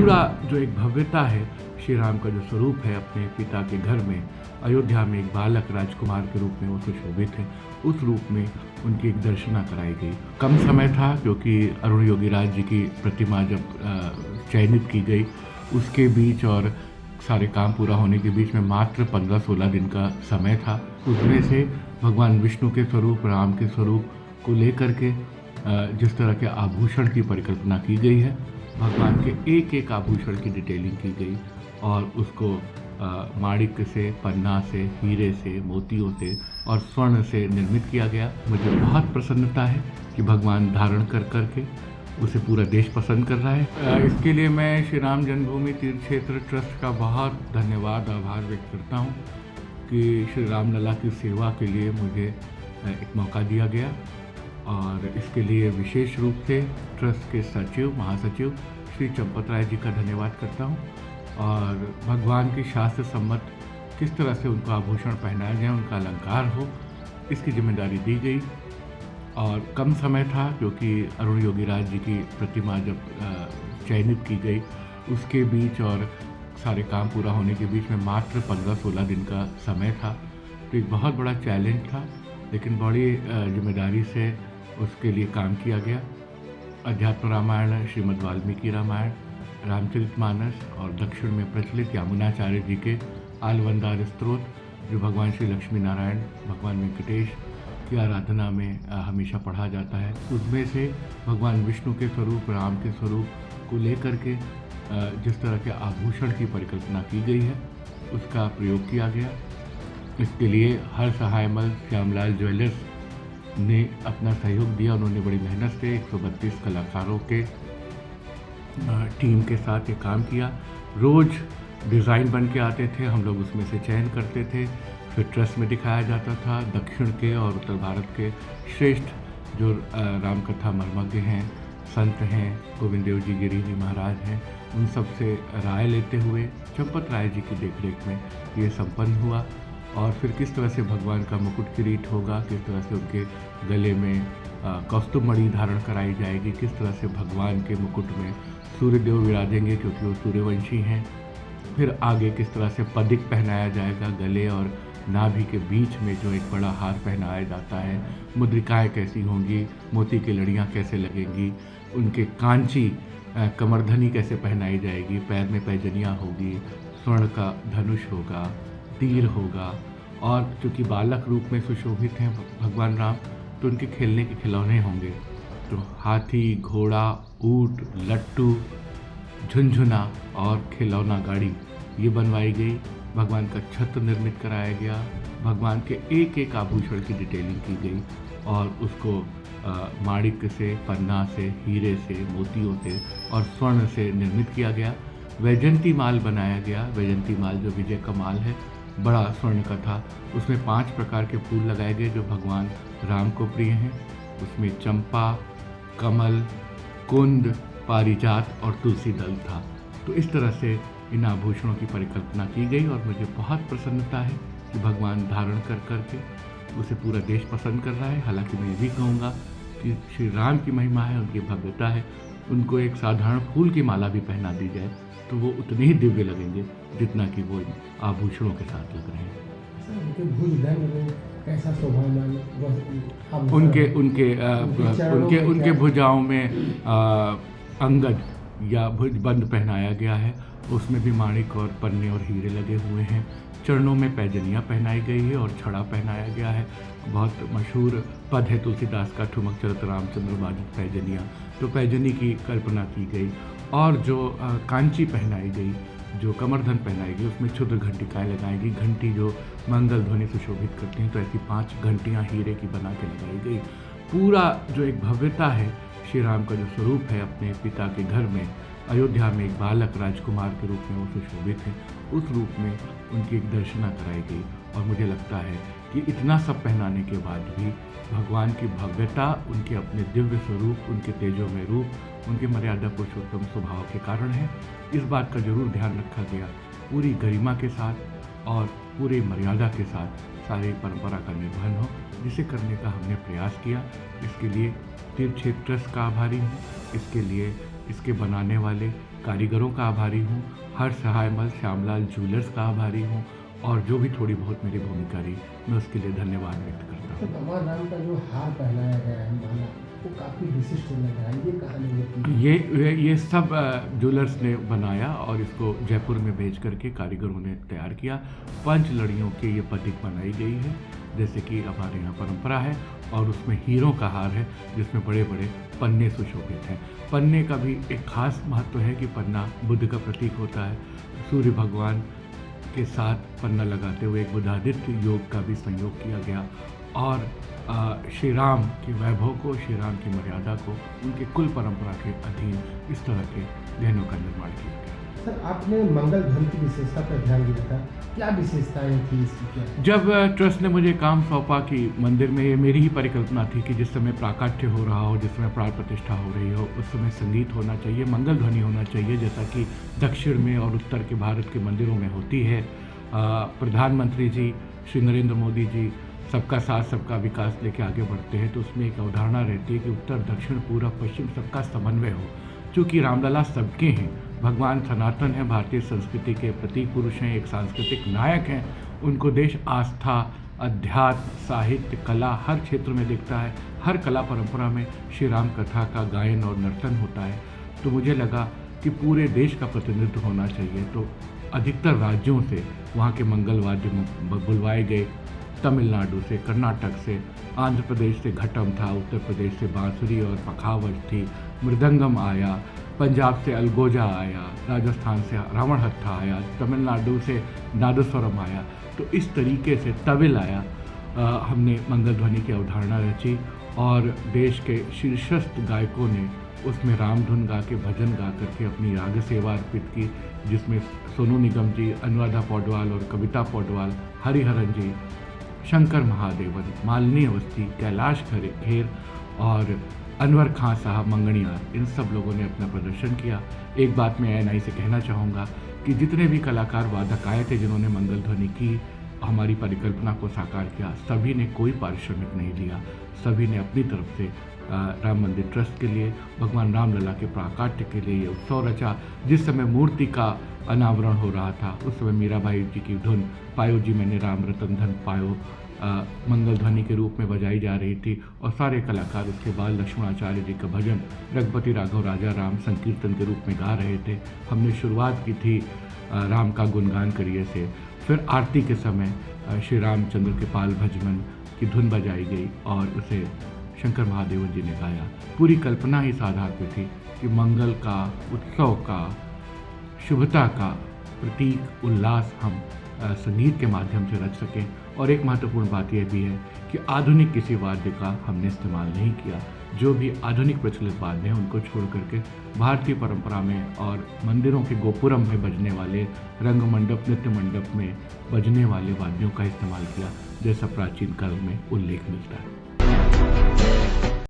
पूरा जो एक भव्यता है, श्री राम का जो स्वरूप है अपने पिता के घर में, अयोध्या में एक बालक राजकुमार के रूप में वो सुशोभित है, उस रूप में उनकी एक दर्शना कराई गई। कम समय था क्योंकि अरुण योगीराज जी की प्रतिमा जब चयनित की गई उसके बीच और सारे काम पूरा होने के बीच में मात्र 15-16 दिन का समय था। उसमें से भगवान विष्णु के स्वरूप, राम के स्वरूप को लेकर के जिस तरह के आभूषण की परिकल्पना की गई है, भगवान के एक एक आभूषण की डिटेलिंग की गई और उसको माणिक्य से, पन्ना से, हीरे से, मोतियों से और स्वर्ण से निर्मित किया गया। मुझे बहुत प्रसन्नता है कि भगवान धारण कर करके उसे पूरा देश पसंद कर रहा है। इसके लिए मैं श्री राम जन्मभूमि तीर्थ क्षेत्र ट्रस्ट का बहुत धन्यवाद, आभार व्यक्त करता हूँ कि श्री राम लला की सेवा के लिए मुझे एक मौका दिया गया और इसके लिए विशेष रूप से ट्रस्ट के सचिव, महासचिव श्री चंपत राय जी का धन्यवाद करता हूँ। और भगवान की शास्त्र सम्मत किस तरह से उनको आभूषण पहनाया जाए, उनका अलंकार हो, इसकी जिम्मेदारी दी गई। और कम समय था क्योंकि अरुण योगीराज जी की प्रतिमा जब चयनित की गई उसके बीच और सारे काम पूरा होने के बीच में मात्र 15-16 दिन का समय था। तो एक बहुत बड़ा चैलेंज था, लेकिन बड़ी जिम्मेदारी से उसके लिए काम किया गया। अध्यात्म रामायण, श्रीमद् वाल्मीकि रामायण, रामचरितमानस और दक्षिण में प्रचलित यामुनाचार्य जी के आलवंदार स्तोत्र जो भगवान श्री लक्ष्मी नारायण, भगवान वेंकटेश की आराधना में हमेशा पढ़ा जाता है, उसमें से भगवान विष्णु के स्वरूप, राम के स्वरूप को लेकर के जिस तरह के आभूषण की परिकल्पना की गई है उसका प्रयोग किया गया। इसके लिए हर सहायमल श्यामलाल ज्वेलर्स ने अपना सहयोग दिया। उन्होंने बड़ी मेहनत से 132 कलाकारों के टीम के साथ ये काम किया। रोज़ डिज़ाइन बन के आते थे, हम लोग उसमें से चयन करते थे, फिर ट्रस्ट में दिखाया जाता था। दक्षिण के और उत्तर भारत के श्रेष्ठ जो रामकथा मर्मज्ञ हैं, संत हैं, गोविंद देव जी गिरी जी महाराज हैं, उन सब से राय लेते हुए चंपत राय जी की देखरेख में ये संपन्न हुआ। और फिर किस तरह से भगवान का मुकुट किरीट होगा, किस तरह से उनके गले में कौस्तुभ मणि धारण कराई जाएगी, किस तरह से भगवान के मुकुट में सूर्यदेव विराजेंगे क्योंकि वो सूर्यवंशी हैं। फिर आगे किस तरह से पदिक पहनाया जाएगा, गले और नाभि के बीच में जो एक बड़ा हार पहनाया जाता है, मुद्रिकाएं कैसी होंगी, मोती की लड़ियाँ कैसे लगेंगी, उनके कांची कमरधनी कैसे पहनाई जाएगी, पैर में पैजनियाँ होगी, स्वर्ण का धनुष होगा, तीर होगा। और क्योंकि बालक रूप में सुशोभित हैं भगवान राम, तो उनके खेलने के खिलौने होंगे। तो हाथी, घोड़ा, ऊँट, लट्टू, झुनझुना और खिलौना गाड़ी ये बनवाई गई। भगवान का छत्र निर्मित कराया गया, भगवान के एक एक आभूषण की डिटेलिंग की गई और उसको माणिक्य से, पन्ना से, हीरे से, मोतियों से और स्वर्ण से निर्मित किया गया। वैजयंती माल बनाया गया। वैजयंती माल जो विजय का माल है, बड़ा स्वर्ण का था। उसमें 5 प्रकार के फूल लगाए गए जो भगवान राम को प्रिय हैं। उसमें चंपा, कमल, कुंद, पारिजात और तुलसी दल था। तो इस तरह से इन आभूषणों की परिकल्पना की गई और मुझे बहुत प्रसन्नता है कि भगवान धारण कर करके उसे पूरा देश पसंद कर रहा है। हालांकि मैं ये भी कहूँगा कि श्री राम की महिमा है, उनकी भव्यता है। उनको एक साधारण फूल की माला भी पहना दी जाए तो वो उतने ही दिव्य लगेंगे जितना कि वो आभूषणों के साथ लग रहे हैं। कैसा शोभायमान उनके भुजाओं में अंगद या भुजबंद पहनाया गया है। उसमें भी माणिक और पन्ने और हीरे लगे हुए हैं। चरणों में पैजनियाँ पहनाई गई है और छड़ा पहनाया गया है। बहुत मशहूर पद है तुलसीदास का, ठुमक चलत रामचंद्र बाजत पैजनियाँ। तो पैजनी की कल्पना की गई और जो कांची पहनाई गई, जो कमरधन पहनाई गई, उसमें क्षुद्र घंटिकाएँ लगाई गई। घंटी जो मंगल ध्वनि सुशोभित करती हैं, तो ऐसी 5 घंटियाँ हीरे की बना के लगाई गई। पूरा जो एक भव्यता है, श्री राम का जो स्वरूप है अपने पिता के घर में, अयोध्या में एक बालक राजकुमार के रूप में वो सुशोभित है, उस रूप में उनकी एक दर्शना कराई गई। और मुझे लगता है कि इतना सब पहनाने के बाद भी भगवान की भव्यता, उनके अपने दिव्य स्वरूप, उनके तेजोमय रूप, उनके मर्यादा पुरुषोत्तम स्वभाव के कारण है। इस बात का जरूर ध्यान रखा गया, पूरी गरिमा के साथ और पूरी मर्यादा के साथ सारी परंपरा का निर्वहन हो, जिसे करने का हमने प्रयास किया। इसके लिए तीर्थ क्षेत्र ट्रस्ट का आभारी हूँ। इसके लिए इसके बनाने वाले कारीगरों का आभारी हूँ, हर सहायमल श्यामलाल ज्वेलर्स का आभारी हूँ, और जो भी थोड़ी बहुत मेरी भूमिका रही मैं उसके लिए धन्यवाद व्यक्त करता हूँ। तो भगवान राम का जो हार पहनाया गया है माला, वो काफ़ी विशिष्ट लग रहा है, ये कहानी ये सब ज्वेलर्स ने बनाया और इसको जयपुर में भेज करके कारीगरों ने तैयार किया। 5 लड़ियों की ये पटिक बनाई गई है, जैसे कि हमारे यहाँ परंपरा है, और उसमें हीरों का हार है जिसमें बड़े बड़े पन्ने सुशोभित हैं। पन्ने का भी एक खास महत्व है कि पन्ना बुद्ध का प्रतीक होता है। सूर्य भगवान के साथ पन्ना लगाते हुए एक बुद्धादित्य योग का भी संयोग किया गया, और श्री राम के वैभव को, श्री राम की मर्यादा को उनके कुल परंपरा के अधीन इस तरह के गहनों का निर्माण किया गया। सर, आपने मंगल ध्वनि की विशेषता पर ध्यान दिया था, क्या विशेषताएं थी इसकी? क्या जब ट्रस्ट ने मुझे काम सौंपा कि मंदिर में, ये मेरी ही परिकल्पना थी कि जिस समय प्राकट्य हो रहा हो, जिस समय प्राण प्रतिष्ठा हो रही हो, उस समय संगीत होना चाहिए, मंगल ध्वनि होना चाहिए, जैसा कि दक्षिण में और उत्तर के भारत के मंदिरों में होती है। प्रधानमंत्री जी श्री नरेंद्र मोदी जी सबका साथ सबका विकास लेके आगे बढ़ते हैं, तो उसमें एक अवधारणा रहती है कि उत्तर दक्षिण पूर्व पश्चिम सबका समन्वय हो। चूँकि रामलला सबके हैं, भगवान सनातन हैं, भारतीय संस्कृति के प्रतीक पुरुष हैं, एक सांस्कृतिक नायक हैं, उनको देश आस्था, अध्यात्म, साहित्य, कला हर क्षेत्र में दिखता है। हर कला परंपरा में श्री राम कथा का गायन और नर्तन होता है। तो मुझे लगा कि पूरे देश का प्रतिनिधित्व होना चाहिए, तो अधिकतर राज्यों से वहाँ के मंगल वाद्य बुलवाए गए। तमिलनाडु से, कर्नाटक से, आंध्र प्रदेश से घटम था, उत्तर प्रदेश से बांसुरी और पखावज थी, मृदंगम आया, पंजाब से अलगोजा आया, राजस्थान से रावण हत्था आया, तमिलनाडु से नादस्वरम आया। तो इस तरीके से तविल आया। हमने मंगल ध्वनि की अवधारणा रची और देश के शीर्षस्थ गायकों ने उसमें राम धुन गा के, भजन गा करके अपनी राग सेवा अर्पित की, जिसमें सोनू निगम जी, अनुराधा पौडवाल और कविता पौडवाल, हरिहरन जी, शंकर महादेवन, मालिनी अवस्थी, कैलाश खेर और अनवर खां साहब मंगणियार, इन सब लोगों ने अपना प्रदर्शन किया। एक बात मैं एएनआई से कहना चाहूँगा कि जितने भी कलाकार वादक आए थे जिन्होंने मंगल ध्वनि की, हमारी परिकल्पना को साकार किया, सभी ने कोई पारिश्रमिक नहीं लिया। सभी ने अपनी तरफ से राम मंदिर ट्रस्ट के लिए, भगवान रामलला के प्राकाट्य के लिए ये उत्सव रचा। जिस समय मूर्ति का अनावरण हो रहा था उस समय मीराबाई जी की धुन पायो जी मैंने राम रतन धन पायो मंगल ध्वनि के रूप में बजाई जा रही थी, और सारे कलाकार उसके बाद लक्ष्मणाचार्य जी का भजन रघुपति राघव राजा राम संकीर्तन के रूप में गा रहे थे। हमने शुरुआत की थी राम का गुणगान करिए से, फिर आरती के समय श्री रामचंद्र के पाल भजमन की धुन बजाई गई और उसे शंकर महादेवन जी ने गाया। पूरी कल्पना इस आधार पर थी कि मंगल का, उत्सव का, शुभता का प्रतीक उल्लास हम संगीत के माध्यम से रच सकें। और एक महत्वपूर्ण बात यह भी है कि आधुनिक किसी वाद्य का हमने इस्तेमाल नहीं किया। जो भी आधुनिक प्रचलित वाद्य हैं उनको छोड़ करके भारतीय परंपरा में और मंदिरों के गोपुरम में बजने वाले, रंग मंडप, नृत्य मंडप में बजने वाले वाद्यों का इस्तेमाल किया, जैसा प्राचीन काल में उल्लेख मिलता है।